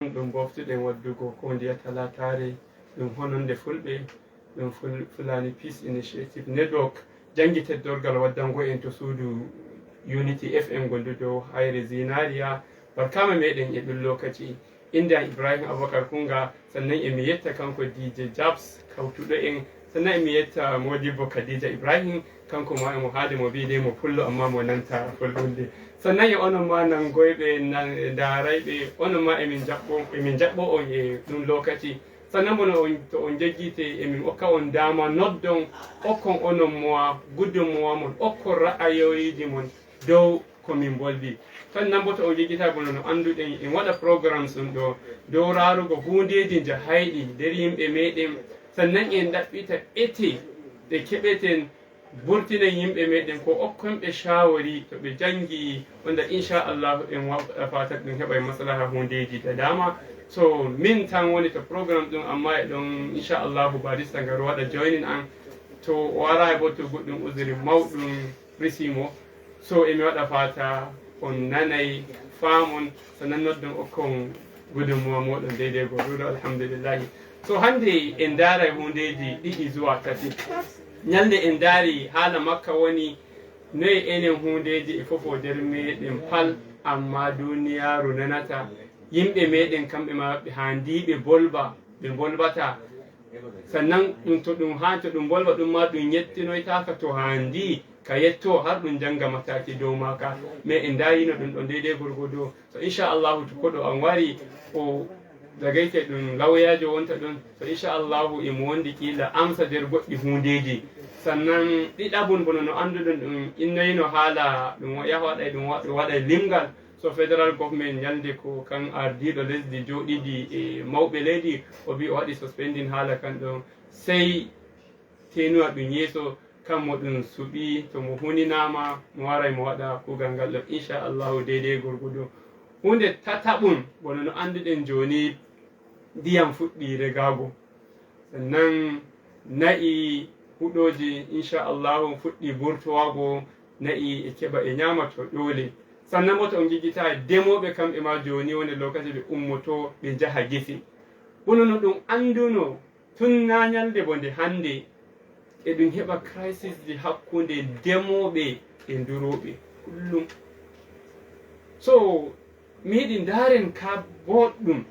ɗum boftuɗen waddugo ko ndiyata latare ɗum hononde fulɓe ɗum Fulani Peace Initiative Network jangiteddorgal waddango en to suudu Unity FM gondudo hayre Zinariya barkama meɗen e ɗum lokaci inda Ibrahim Abubakar Kunga sannan emi yetta kanko DJ Jabs kawtuɗo en sannan emi yetta Modibo Khadija Ibrahim kanko ma emo haade mo biide mo pullo amma mo nanta fulɓunde sannan e onon ma nangoyɓe darayɓe onon ma emin jaɓɓo on e ɗum lokaci sannan bono to on jeggite emin okka on dama noddon okkon onon mowa guddomowa mon okkon ra'ayoyiji mon dow komin boldi sannan bo to on jeggita bono no anduɗen en waɗa programmes ɗum ɗo dow rarugo hundeji jahayɗi nder yimɓe meɗen sannan en ɗaɓɓita ete ɗe keɓeten burtinen yimɓe meɗen ko okkonɓe shawari to ɓe jangi wanda inchallahu en waɗa fatan ɗum heɓa maslaha hundeji da dama so min tan woni to programme ɗum amma e ɗon inchallahu barista ngar waɗa joinin an to wara bo to goɗɗum usiri mawɗum risimo so emi waɗa fata on nanay famon sannan noddon okkon gudunmuwa moɗon deydey goɗɗuɗo alhamdulillahi so hande en daray hundeji ɗiɗi zuwa tati ñalde en daari haala makka woni noyi enen hundeji e fofo nder meɗen pal amma duniyaru nanata yimɓe meɗen kamɓe ma ɓe handiɓe bolba ɓe bolbata sannan ɗum to ɗum ha to ɗum bolba ɗum ma ɗum yettinoytaka to handi ka yetto har ɗum janga mataki dow maka mais en darino ɗum ɗo deydey gorgodo so inchallahu to koɗo an wari o dagayte ɗum lawyajo wonta ɗon so inchallahu emo wondi kila amsa nder goɗɗi hundeji sannan ɗiɗabun bono no anduɗon ɗum innoyino haala ɗum yaha waɗay ɗum waɗa limgal so federal government ñalde ko kan ardiɗo lesdi joɗiɗi e mawɓe leydi o wi o waɗi suspending haala kan ɗon sey tenuwa ɗum yeeso kammo ɗum suɓi to mo huninama mo waray mo waɗa kugal ngal ɗo inchallahu deydey gorgodo hunde tataɓum bono no anduɗen joni ndiyam fuɗɗi regago sannan na'i huɗoji inchallahu fuɗɗi burtowago na'i e keɓa e ñama to ƴoole sannan bo to on jigguita demoɓe kamɓe ma joni woni lokaci ɓe ummoto ɓe jaaha gese bono no ɗum anduno tun na ñalde bo nde hande e ɗum heɓa crisis ji hakkude demoɓe e duroɓe kullum so mi yiɗi daren ka boɗɗum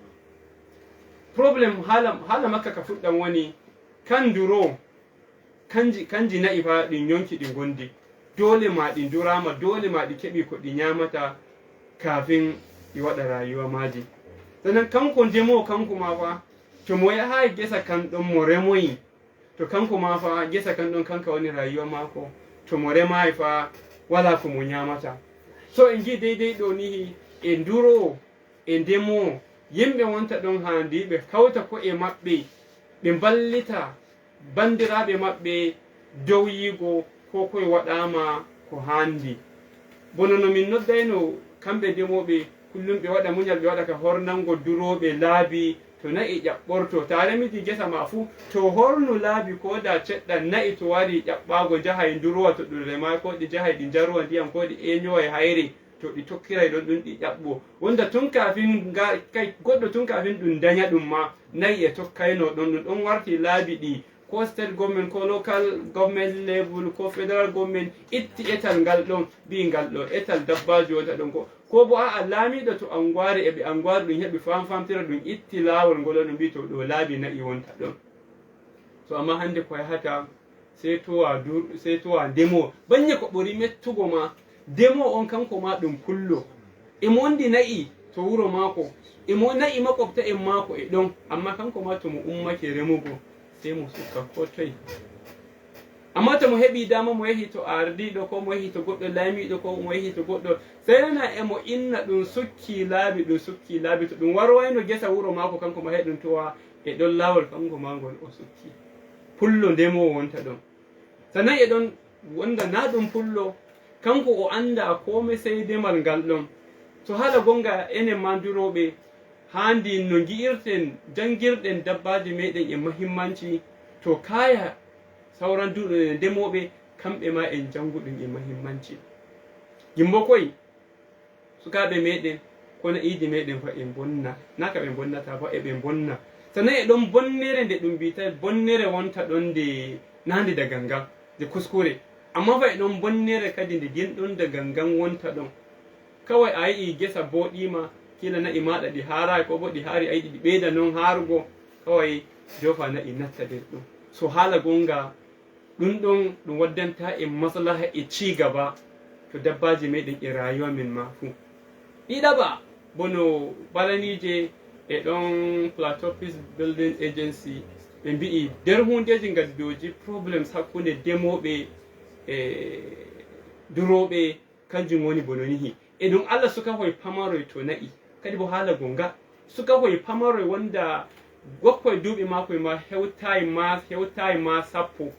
probléme haala makka ka fuɗɗam woni kan duro kanji na'i fa ɗi yonki ɗi gondi dole ma ɗi durama dole ma ɗi keɓi ko ɗi ñamata kafin ɗi waɗa rayuwa maji sannan kanko ndemo kanko ma fa to mo yaha gesa kan ɗon mo remoyi to kanko ma fa gesa kan ɗon kanka woni rayuwa mako to mo remayi fa wala ko mo ñamata so en gi deydey ɗo ni e nduro e ndemo yimɓe wonta ɗon handi ɓe kawta ko'e maɓɓe ɓe ballita bandiraɓe maɓɓe dow yigo ko koye waɗama ko handi bono no min noddayno kamɓe ndemoɓe kullum ɓe waɗa muñal ɓe waɗa ka hornango duroɓe laabi to na'i ƴaɓɓorto ta remiti gesa ma fuu to hornu laabi ko da ceɗɗa na'i to wari ƴaɓɓago jahay durowa to ɗum rema ko ɗi jahay ɗi jarowa ndiyam ko ɗi eñowa e hayre to ɗi tokkiray ɗon ɗum ɗi ƴaɓɓo wonda tun kafin goɗɗo tun kafin ɗum daña ɗum ma nayi e tokkayno ɗon ɗum ɗon warti laabi ɗi ko state government ko local government level ko federal government itti etal ngal ɗon mbi ngal ɗo etal dabbaji wonta ɗon ko bo a laamiɗo to angoire eɓe angoire ɗum heɓi famtira ɗum itti laawol ngol ɗum mbi to ɗo laabi na'i wonta ɗon so amma hande ko yahata sey towa ndemo bañe ko ɓuri mettugo ma demo on kanko ma ɗum pullo emo wondi na'i to wuro maako emo na'i makofta en maako e ɗon amma kanko ma to mo ummake remugo sey mo sukka ko toye amma to mo heɓi dama mo yahi to ardiɗo ko mo yahi to goɗɗo laamiɗo ko mo yahi to goɗɗo sey nana emo inna ɗum sukki laabi to ɗum warwayno gesa wuro maako kanko ma heɗum towa e ɗon laawol kanko ma ngol o sukki pullo ndemowo wonta ɗon sannan e ɗon wonda na ɗum pullo kanko o anda kome sey demal ngal ɗon to haala gonga enen ma duroɓe handi no gi'irten jangirɗen dabbaji meɗen e mahimmanci to kaya sauran ndemoɓe kamɓe ma en janguɗum e mahimmanci yimbo koye sukaɓe meɗen kono idi meɗen fa en bonna naka ɓe bonnata fa eɓe bonna sannan e ɗon bonnere nde ɗum mbita bonnere wonta ɗon nde nande da gangan de kuskure amma fa e ɗon bonnere kadi nde genɗon da gangan wonta ɗon kawai a yi'i gesa boɗima kila na'i maɗa ɗi haara ko bo ɗi haari a yiɗi ɗi ɓeyda non haarugo kawai jofa na'i natta nder ɗum so haala gonga ɗum ɗon ɗum waddanta en maslaha e cigaba to dabbaji meɗen e rayuwa min ma fu ɗiɗaɓa bono balanije e ɗon Plateau Peace Building Agency ɓe mbi'i nder hundeji gaddoji problems hakkunde demoɓe e duroɓe kanjum woni bono nihi e ɗum Allah suka hoye pamaroy to na'i kadi bo haala gonga suka hoye pamaroy wonda gokkoye duuɓi makoye ma hewtayi ma sappo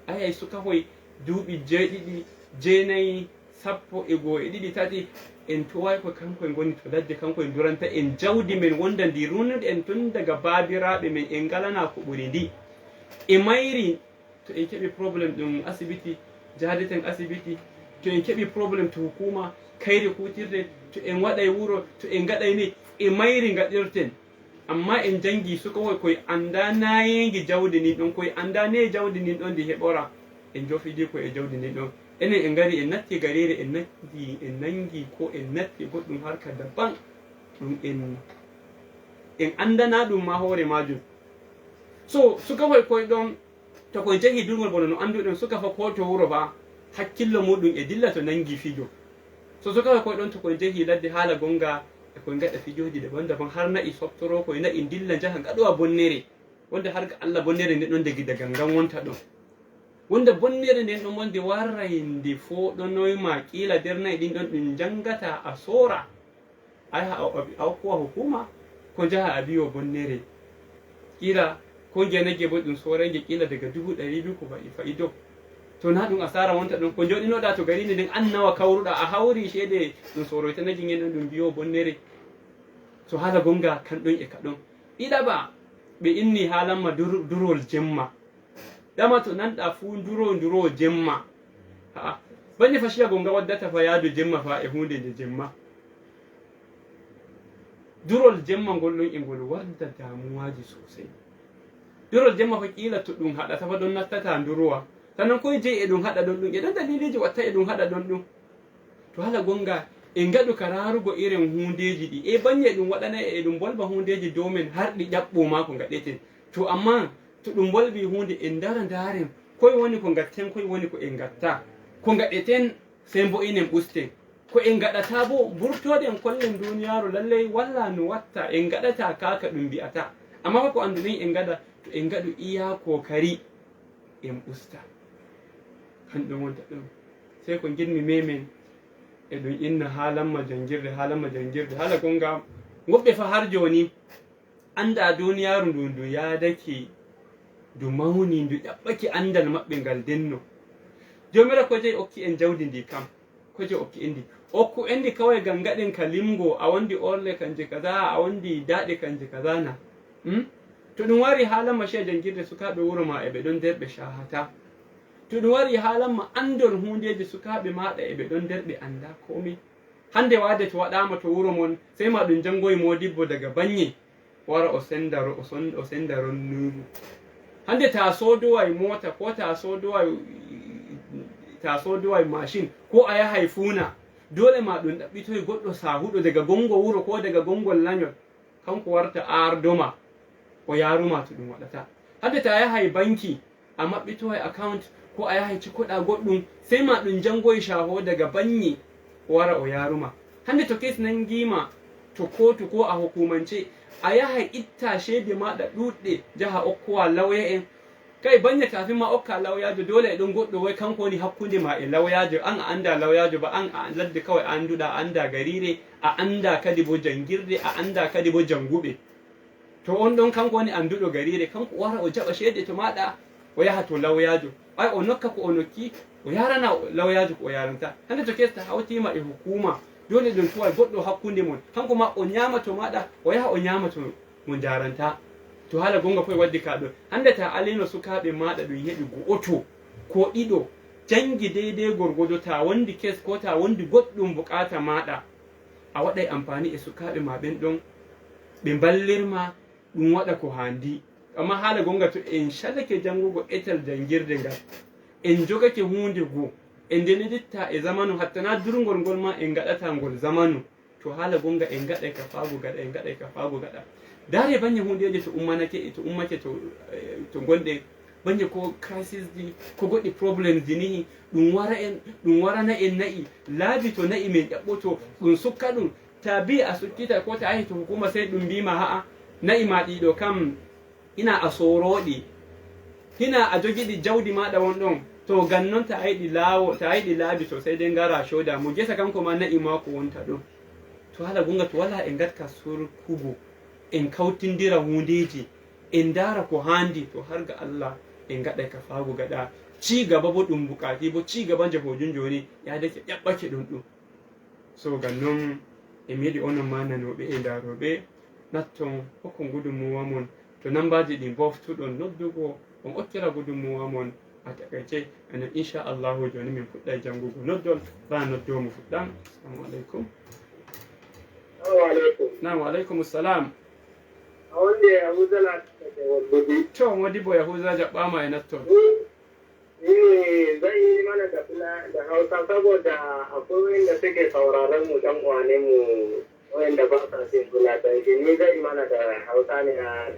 ayay suka hoye duuɓi jeeɗiɗi jeenayi sappo e goo e ɗiɗi tati en toway ko kankoye goni to ladde kankoye duranta en jawdi men wonda ndi runnude en tun daga baabiraɓe men en galana ko ɓuri ndi e mayri to en keeɓi probléme ɗum asibiti jaadeten asibiti to en keeɓi probléme to hukuma kayri kutirde to en waɗay wuro to en gaɗay ni e mayri gaɗirten amma en jangi suka hoy koye anda nayengi jawdi ndin ɗon koye anda ne jawdi ndin ɗon ndi heɓora en jofidi ko e jawdi ndin ɗon enen en gari en natti garire en nangi ko en natti goɗɗum harka daban ɗum en andana ɗum ma hoore majum so suka hoy koye ɗon to koye jahi durgol bono no anduɗen suka fa ko to wuro fa hakkillo muɗum e dilla to nangi fijo so suka hoy koye ɗon to koye jahi ladde haala gonga e koye gaɗa fijoji daban har na'i softoro koye na'i dilla jaha gaɗowa bonnere wonde har ga Allah bonnere nde ɗon degi daga ngam wonta ɗon wonde bonnere nden ɗon wonde warray nde foɗonoyma qila nder nayi ɗin ɗon ɗum jangata a soora a hokkuwa hukuma ko jaha a biyo bonnere qila ko genagge bo ɗum soorayge qila daga 200,000 ko fa'i dow to na ɗum asara wonta ɗon ko joɗinoɗa to garinde nden an nawa kawruɗa a hawri ceede ɗum soroytanaji ngen ɗon ɗum biyo bonnere so haala gonga kan ɗon e ka ɗon ɗiɗaɓa ɓe inni haalanma durol jemma dama to nanɗa fuu nduro jemma haa bande fa shiya gonga waddata fa yaadu jemma fa e hunde nde jemma durol jemma ngol ɗon e ngol warda damuwaji sosai durol jemma fa qila to ɗum haɗata fa ɗon nattata ndurowa sannan koye jeyi e ɗum haɗa ɗon ɗum e ɗon daliliji watta e ɗum haɗa ɗon ɗum to haala gonga en gaɗu ka rarugo irin hundeji ɗi e banye ɗum waɗana e ɗum bolba hundeji dow men har ɗi ƴaɓɓoma ko gaɗeten to amma to ɗum bolbi hunde en daren koye woni ko gatten koye woni ko en gatta ko gaɗeten sey mbo'inen ɓusten ko en gaɗata bo burtoɗen kollen duniyaru lallay walla no watta en gaɗata kaka ɗum mbi'ata amma fa ko anduɗen en gaɗa to en gaɗu iya kokari en ɓusta kanɗum wonta ɗum sey ko jinmi memen e ɗum inna haalanma jangirde haala gonga goɓɓe fa har joni anda duniyaru ndu yaadake ndu mawni ndu ƴaɓɓake andal maɓɓe ngal denno jomira ko jeyi okki en jawdi ndi kam ko jeyi okki endi okku endi kawai gam gaɗen ka limgo a wondi orle kanje kaza a wondi daɗe kanje kaza na to ɗum wari haalanma ceya jangirde sukaɓe wuro ma eɓe ɗon nder ɓe shahata to ɗum wari haalanma andon hundeji sukaɓe maɗa eɓe ɗon nder ɓe anda komi hande wade to waɗama to wuro mon sey ma ɗum jangoyi modibbo daga banye wara o sendaron nuru hande ta sodoway mota ko ta sodoway machine ko a yahay fuuna dole ma ɗum ɗaɓɓitoy goɗɗo sahuɗo daga gongo wuro ko daga gongol lañol kanko warta ardoma o yaruma to ɗum waɗata hande ta yahay banki a maɓɓitoy account ko a yahay cikoɗa goɗɗum sey ma ɗum jangoy shaho daga banye o wara o yaruma hande to kes nangima to kotu ko a hukumance a yahay itta ceede maɗa ɗuɗɗe jaha okkowa lawya en kay banye kafin ma okka lawyajo dole e ɗon goɗɗo way kanko woni hakkude ma e lawyajo an a anda lawyajo ba an a ladde kawai a anduɗa anda garire a anda kadi bo jangirde a anda kadi bo janguɓe to on ɗon kanko woni anduɗo garire kanko wara o jaɓa ceede to maɗa o yaha to lawyajo ay o nokka ko o nokki o yarana lawyajo ko o yaranta hande to kesta hawtima e hukuma dole ɗum tuwa goɗɗo hakkunde mon kanko ma o ñama to maɗa o yaha o ñama to mo jaranta to haala gonga foye waddi ka ɗon hande ta alino sukaɓe maɗa ɗum heɓi go'oto ko ɗiɗo jangi deydey gorgodo ta wondi kes ko ta wondi goɗɗum bukata maɗa a waɗay amfani e sukaɓe ma ɓen ɗon ɓe ballirma ɗum waɗa ko handi. Amma haala gonga to en shadake jangugo etel jangirde ngal en jogake hunde go en ndeneditta e zamanu hattana durgol ngol ma en gaɗata ngol zamanu, to haala gonga en gaɗay ka faago gaɗa en gaɗay ka faago gaɗa. Dare banye hundeje to ummake to gonɗe banye ko crisis ji ko goɗɗi probléme ji ni ɗum warana en na'i laabi to na'i men ƴaɓɓoto ɗum sukka ɗum ta bi a sukkita ko ta yahi to hukuma sai ɗum mbima ha'a na'i ma ɗiɗo kam ina a soroɗi hina a jogiɗi jawdi maɗa won ɗon, to gannon ta yiɗi laabi to sai dai ngara shoda mo gesa kanko ma na'i mako wonta ɗon. To haala gonga to wala en gatka sorkugo en kawtindira hundeji en dara ko handi, to har ga Allah en gaɗay ka faago gaɗa ci gaba bo ɗum bukati bo ci gaba jahojum joni yadake ƴaɓɓake ɗum ɗum. So gannon e mi yiɗi onon ma nanoɓe e daroɓe natton hokkon gudunmuwa mon to nambaji ɗi boftuɗon noddugo on okkira gudunmuwa mon a takaice anan inchallahu joni min fuɗɗay jangugo noddol ba noddowo mo fuɗɗam. Assalamu aleykum. Naam, wa aleykum salam. wanda Yahuza na wadda To Modibo Yahuza jaɓɓama e natton. Zan yi mana da Hausa saboda akwai wanda suke sauraron mu dan uwane mu wanda ba sa jin Fulatanci. Ni zan yi mana da Hausa ne a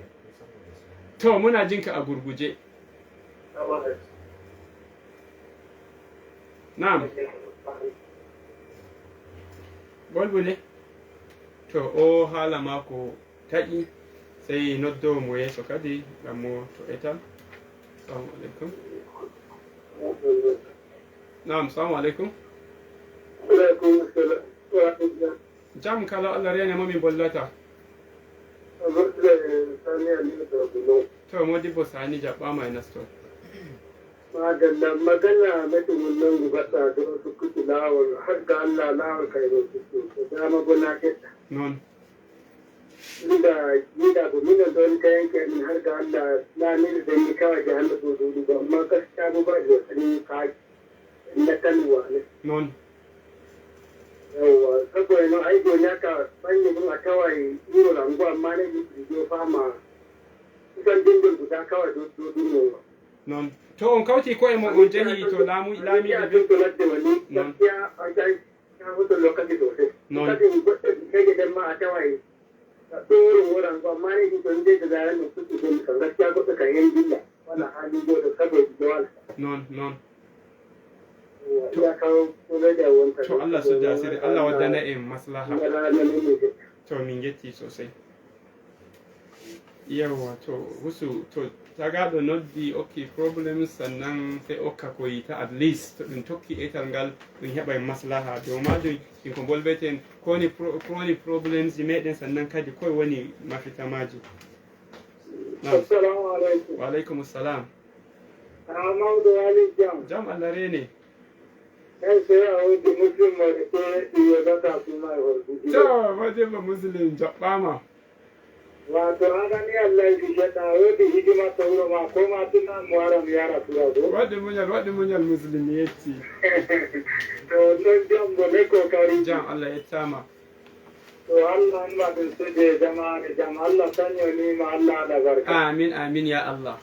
To muna jinka a gurguje. Na'am. Bolbule. To o haala mako taƴi sai noddowo mo yeeso kadi ngam mo to etal. Assalamu aleykum. Naam, assalamu aleykum. Jam kala Allah rene mo min bollata. To Modibo Sani jaɓɓama e nasto. Madalla magana mutumin nan gaba da wasu kuɗi lawar har ga Allah lawar kai da su da dama gona ke Non. inda gida ko min da wani kayan ke min har ga Allah na ne da ni kawai da Allah so dudu ba amma gaskiya ba da wani ka na kanwa ne Non. yawa saboda no ai go ya ka banye mun a kawai iro rango amma ne ni do fama kusan dindin guda kawai do do Non. To on kawti koye mo on jahi to laamiɓe ɓe. Non. Non. Non. To Allah sudda asiri Allah waddana en maslaha. To min getti sosai. Yawa to husu to tagaɗo noddi okki probléme sannan sai okka ko yita at least to ɗum tokki etal ngal ɗum heɓay maslaha dow majum ɗinko bolbeten koni problémes ji meɗen sannan kadi koye woni mafita maji. Assalamu alaikum. Wa aleykum salam. Mawdo wali jam. Jam Allah rene. Kai sai a wani muslim mai ke iya zata su mai hordu. To Modibo Muslim jaɓɓama. Wato haka ni Allah ya shaɗa wani hidima ta wuro ma ko ma tuna muwaram yara tura zo. Waɗi munyal Muslim yetti. To non jam bo ne kokari. Jam Allah yettama. To Allah in ba din su je jama'a da jam Allah sanyo ni ma Allah da barka. Amin amin ya Allah.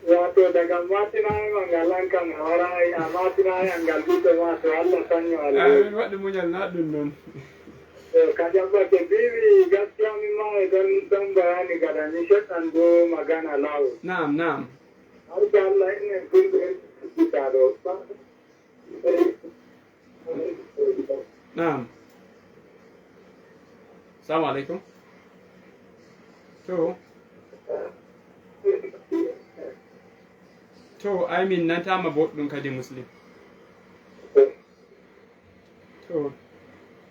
Wato daga matina mangalan kan horai a matina yangal bito ma to Allah sanyo Allah. Amin waɗi munyal na ɗum non. Ka jabba ke bibi gaskiya min ma idan dan bayani ga da ni shaɗan do magana lawo. Na'am na'am. Har da Allah ina kun da do ba. Na'am. Assalamu alaikum. To ai min nantama boɗɗum kadi Muslim. To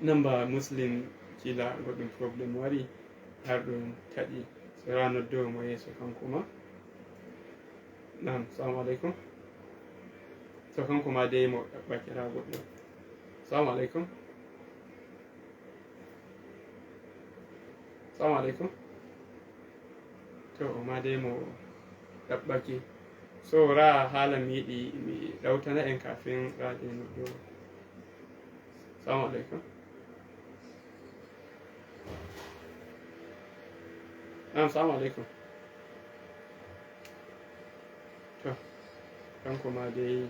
namba Muslim kila goɗɗum probléme wari har ɗum taƴi so ra noddowo mo yeeso kanko ma. Nam, assalamu aleykum. So kanko ma dey mo ɗaɓɓakira goɗɗo. Assalamu aleykum. Assalamu aleykum. To o ma dey mo ɗaɓɓaki. So ra haala mi yiɗi mi ɗawtana en kafin raɗe noddowo. Assalamu aleykum. Assalamu alaikum. To kanko ma dai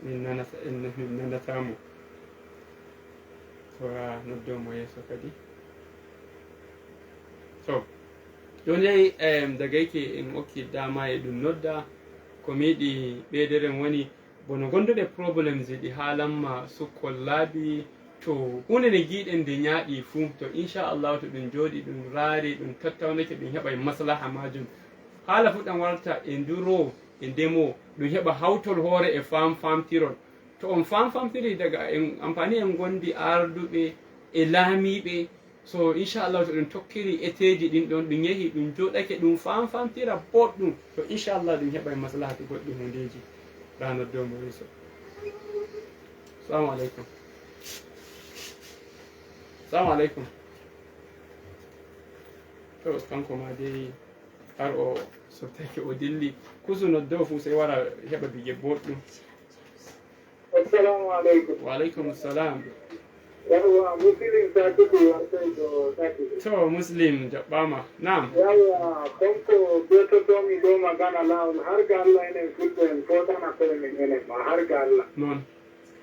min nana samu tora noddo mo yeso kadi. So joni dai daga yake in okki dama e ɗum nodda ko mi yiɗi ɓeyderen woni bono gonduɗe problémes ɗi haalanma sukkol laabi to hunde nde giɗen nde ñaaɗi fuu to inchallahu to ɗum jooɗi ɗum raari ɗum tattawnake ɗum heɓa e maslaha majum haala fuɗɗam warta e nduro e ndemo ɗum heɓa hawtol hoore e famtirol to on famtiri daga en amfani en gondi arduɓe e laamiɓe so inchallahu to ɗum tokkiri eteji ɗin ɗon ɗum yeehi ɗum joɗake ɗum famtira boɗɗum to inchallah ɗum heɓa e maslaha to goɗɗi hundeji ranar dow mo yeeso. Assalamu alaikum. Assalamu alaikum. To kanko ma dai har o sottake o dilli kusu noddo fu sai wara heɓa bige boɗɗum. Assalamu alaikum. Wa alaikum assalam. Yawwa muslim ta kudu wasai do taki. To muslim jaɓɓama nam. Yawwa konko beto to mi do magana lawol har ga Allah enen fulɓe en fotana koye men enen ma har ga Allah. Non.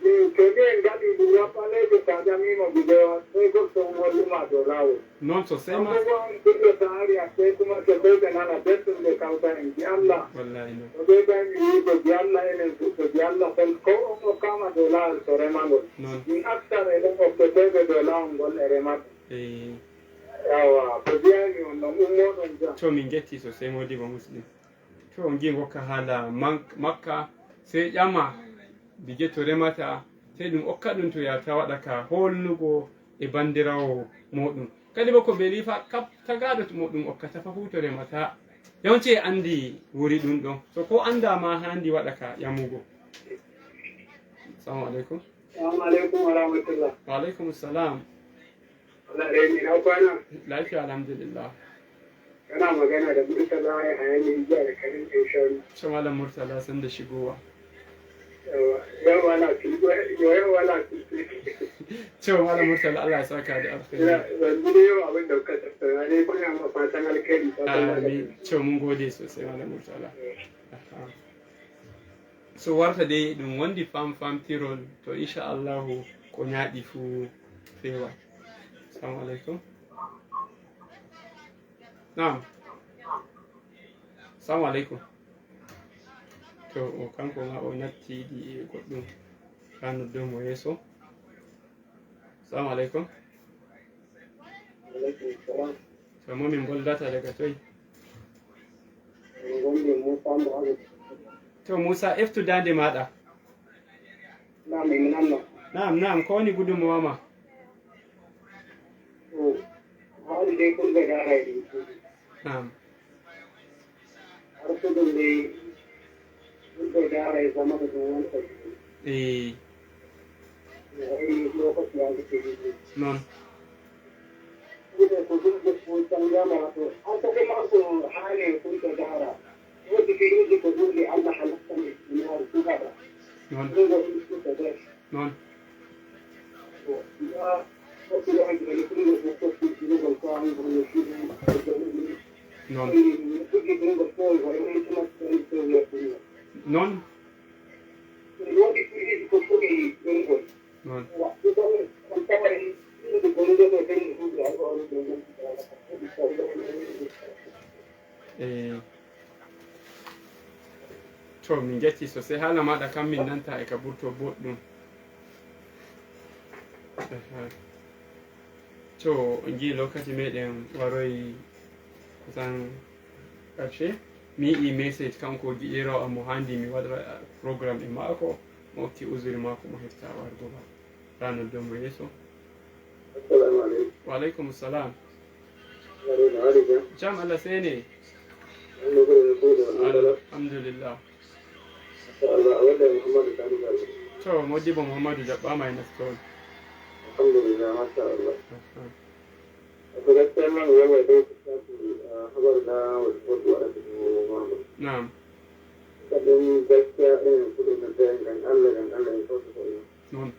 Min kege en gaɗi ɗum wappalejo ta ƴamima bidewa sai goɗɗo wolluma dow lawol. Non sosai ma. Abubuwa on kulle ta ari a sai kuma so ɓeyɓe nana bettum ɓe kawta en bi Allah. Wallahi non. O ɓeyɗani wiigo bi Allah enen fuɗɗo bi Allah ko on o kama dow lawol to remagol. Non. Min actar eɗen oftoteɓe dow lawol ngol e remata. Yawa ko biyani on non ummoɗon jam. To min getti sosai modibo muslim. To on gi gokka haala makka sai ƴama bige to remata sai ɗum okka ɗum to yata waɗa ka holnugo e bandirawo moɗum kadi bo ko beeli fa tagaɗo to moɗum okkata fa fu to remata yawanci e andi wuri ɗum ɗon so ko andama handi waɗa ka ƴamugo. Assalamu alaikum. Assalamu alaikum wa rahmatullah. Wa alaikum assalam. Allah reni na kwana. Lafiya alhamdulillah. Kana magana da Murtala ya hayani jiya da karin ƙarshen. Shi malam Murtala sun da shigowa. Yawa na Cewa malam Murtala Allah ya saka da alkhairi. Yanzu ne yau abin da kuka tattauna ne kuna ma fatan alkhairi. Amin. Cewa mun gode sosai malam Murtala. So warta dai ɗum wondi famtirol to inchallahu ko ñaaɗi fu fewa. Assalamu alaikum. Naam. Assalamu alaikum. To o kanko ma o nattiɗi e goɗɗum ranar dow mo yeeso. Assalamu alaikum. To momin boldata daga toy. To Musa eftu dande maɗa. Naam ko woni gudunmawa ma? Naam. Non. Non. Non. Non. Non. To min getti sosai hala maɗa kam min nanta e ka ɓurto boɗɗum. To gi lokaci meɗen waroyi kusan ƙarshe mi yi message kanko giƴirawo am mo handi mi waɗa programme e maako mo hokki usuri maako mo hefta wargo ba ranar dow mo yeeso. Wa alaikum assalam. Jam Allah sene. Alhamdulillah. To modibo Muhammadu jaɓɓama e naftol. Alhamdulillah, masha Allah. Wato gaskiya man yawa dai habar na wasu waɗanda su Na'am. Kadin gaskiya irin kudin na sayan kan Allah ya kawo su koyi. Non.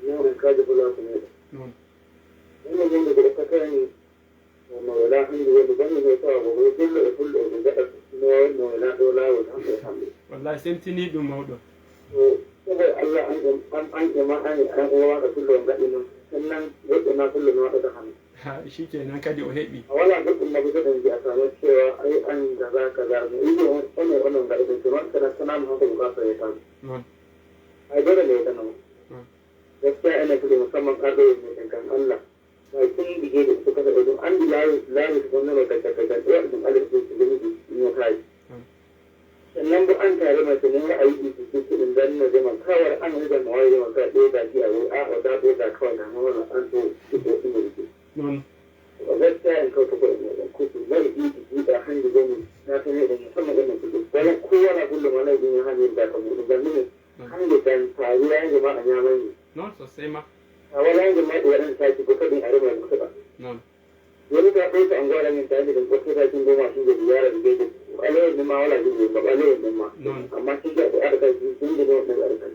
Yau da kaji bula su ne. Non. Ina jin da ta kan no wala hande woni banni no tawa ko fullo ko gaɗa no wala ɗo lawol hamɓe hamɓe wallahi semtini ɗum mawɗo sago Allah an ma an waɗa fullo gaɗi noon sannan goɗɗo na fullo no waɗata hamɓe ha shi kenan kadi o heɓi wala goɗɗum nabi gaɗen mbiya tama cewa ay an kaza kaza no ino onon gaɗa ɗum so noon kana tanama hanko ko gasa yetano noon ay dole ne yetanoma gaskiya ene fuɗi musamman ƙarɗo e meɗen kam Allah ma tun dige da suka da ɗum an lawi su gwamnati ka kakakar ɗaya ɗum alif ɗin su gani ne kai sannan bu an tare mai tunan ra'ayi da su ke ɗin dan na zama kawar an yi da mawai zama ka ɗaya da shi a wuri a wata ɗaya da kawai da mawala an so su ko su ne rike ba gaskiya in kawo ta kwaɗin mai ɗan kusa mai ɗin da hannu gani na san yadda musamman ɗan kudu wani kowa na kullum wani ɗin ya hanyar da ka buɗe ban ne hanyar da faruwa ya zama a nyamai ne non sosai ma a wani yanzu ma ɗuwarin sati ko kaɗin a rima kusa ba wani ta ɗauka an gwara min tare da kwato ta kin goma shi da ziyara da gaida alayyar da ma wala ji ba alayyar da ma amma shi ga da arka shi sun da wani da arka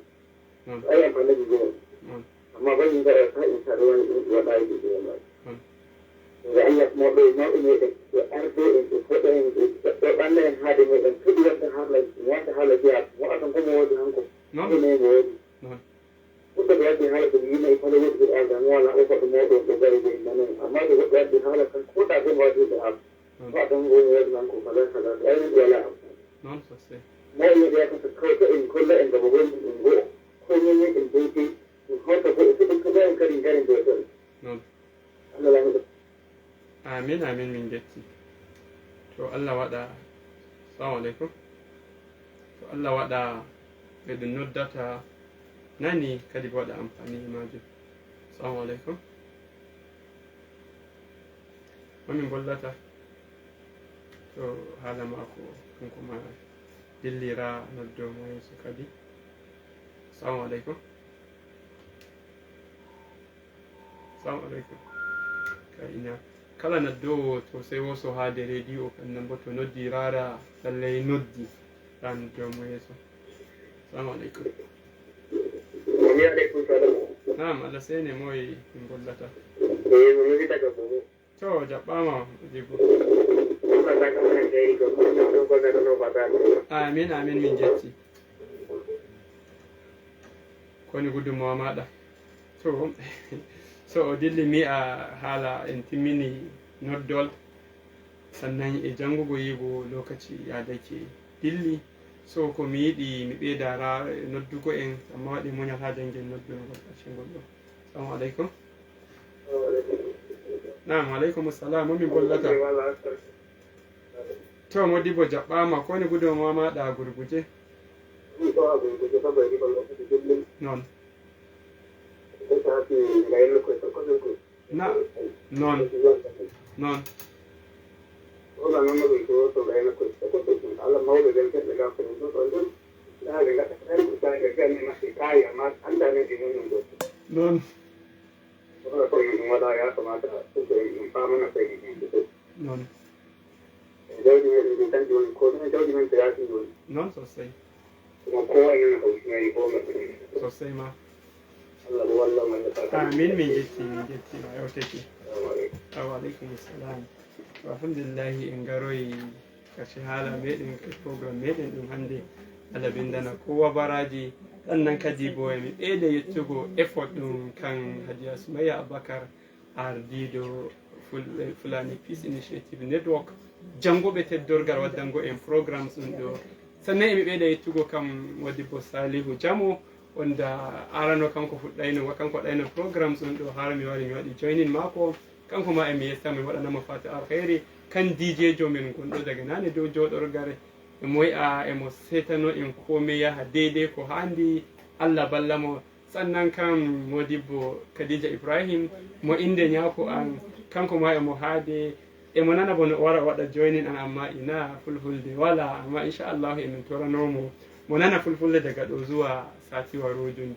ai amfani da goma amma ban yi da arka in sa da wani da wada yake da wani da Allah kuma bai ma ne da arko in ko da in da wannan hadin ne dan tudu wata halaji ya mu akan kuma wani hanko ne ne wani kuka da yake halaka da yi mai kwallo wadda da ga wala ufa da moto da gari da nan amma da wadda da halaka ko da zai ba da abu ba dan goyi wadda an ko kaza kaza da ai wala non sosai mai ne da ya kasa kauta in kullu in gaba gon in go ko ne ne in dai in hota ko su duka bayan karin garin da yake non Allah ya amin amin min getti to Allah wada assalamu alaikum to Allah wada be dun noddata nani kadi bo waɗa amfani e majum assalamu aleykum mamin bollata to haala mako kanko ma dillira noddo mo yeeso kadi assalamu aleykum assalamu aleykum ka ina kala noddowo to sey woso haade radio kannan bo to noddi rara lallay noddi ra noddo mo yeeso assalamu aleykum Naam, Allah sai ne moyi in bollata. mun yi daga gobe. To, jaɓɓama jibo. Allah ta kamar da yi ga kuma ko da no ba ta. Amin amin min jetti. Koni gudunmawa maɗa. To, so o dilli mi a haala en timmini noddol sannan e jangugo yigo lokaci yadake dilli. So ko mi yiɗi mi ɓeydara noddugo en amma waɗi muñal ha jangen noddugol ƙarshen goɗɗo assalamu aleykum nam aleykum assalam momin bollata to modibbo jaɓɓama koni gudunmawa maɗa gurguje noon na noon noon wala non mo ko to ga na ko Allah mawdo den ke daga ko to don da ga ta kan ku sai ga ne ma kai amma an da ne din non do non wala ko ni wala ya kamata to in fa mana sai ni non da ni tan jo ko ne da ni ta ya tin jo non sosai kuma kowa yana da wasu yayi ko sosai ma Allah wallahi mai ta amin min jetti ma yau take wa alaikum assalam alhamdulillahi en garoyi karshe haala meɗen programme meɗen ɗum hannde Allah bindana kowa baraji sannan kadi bo emi ɓeyda yettugo effort ɗum kan Hajiya Sumayya Abubakar ardiɗo Fulani Peace Initiative Network jangoɓe teddorgal waddango en programmes ɗum ɗo sannan emi ɓeyda yettugo kam Modibbo Salihu Jamo wonda arano kanko fuɗɗayno kanko waɗayno programmes ɗum ɗo har mi wari mi waɗi joinin mako kanko ma emi yestami waɗanamo fati alheri kan DJ jo men gonɗo daga nane dow joɗorgare emo yi'a emo setano en komai yaha deydey ko handi Allah ballamo sannan kam Modibbo Khadija Ibrahim mo inde ñaako an kanko ma emo haade emo nana bo no wara waɗa joinin an amma ina fulfulde wala amma inchallahu emin toranomo mo nana fulfulde daga ɗo zuwa sati warujun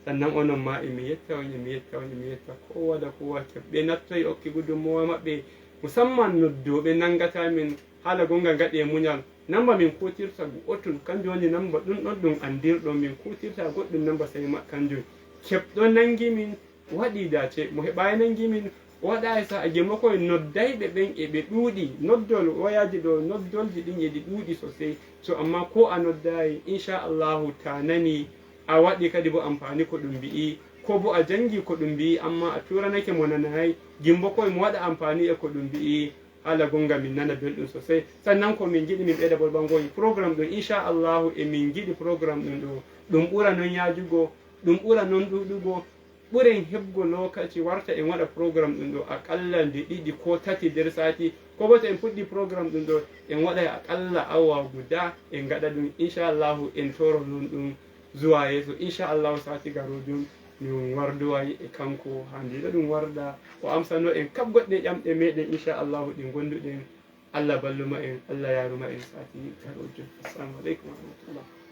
sannan onon ma emi yetta on emi yetta kowa da kowa keɓɓe nattoyi okki gudunmowa maɓɓe musamman noddoɓe nangata min haala gonga gaɗi e muñal namba min kutirta go'otum kanjum woni namba ɗum ɗon ɗum andirɗo min kutirta goɗɗum namba sey kanjum keɓɗo nangi min waɗi dace mo heɓayi nangi min waɗa sa a gemma koye noddayɓe ɓen eɓe ɗuuɗi noddol wayaji ɗo noddolji ɗin eɗi ɗuuɗi sosai so amma ko a noddayi inchallahu ta nani a waɗi kadi bo amfani ko ɗum mbi'i ko bo a jangi ko ɗum mbi'i amma a turanake mo nanayi gimbo koye mo waɗa amfani e ko ɗum mbi'i ala gonga min nana belɗum sosai sannan ko min jiɗi min ɓeyda bolbangoyi programme ɗum inchallahu e min jiɗi programme ɗum ɗo ɗum ɓura non yajugo ɗum ɓura non ɗuɗugo ɓuren heɓgo lokaci warta en waɗa programme ɗum ɗo aqalla nde ɗiɗi ko tati nder sati ko bo to en puɗɗi programme ɗum ɗo en waɗay aqalla awa guda en gaɗa ɗum inchallahu en toro non ɗum zuwa yeeso inchallahu sati garoɗum min warduway e kanko ha ndiɗo ɗum warda o amsano en kab goɗɗe ƴamɗe meɗen inchallahu ɗi gonduɗen Allah balluma en Allah yaruma en sati garoɗum. Assalamu aleykum wa rahmatullah.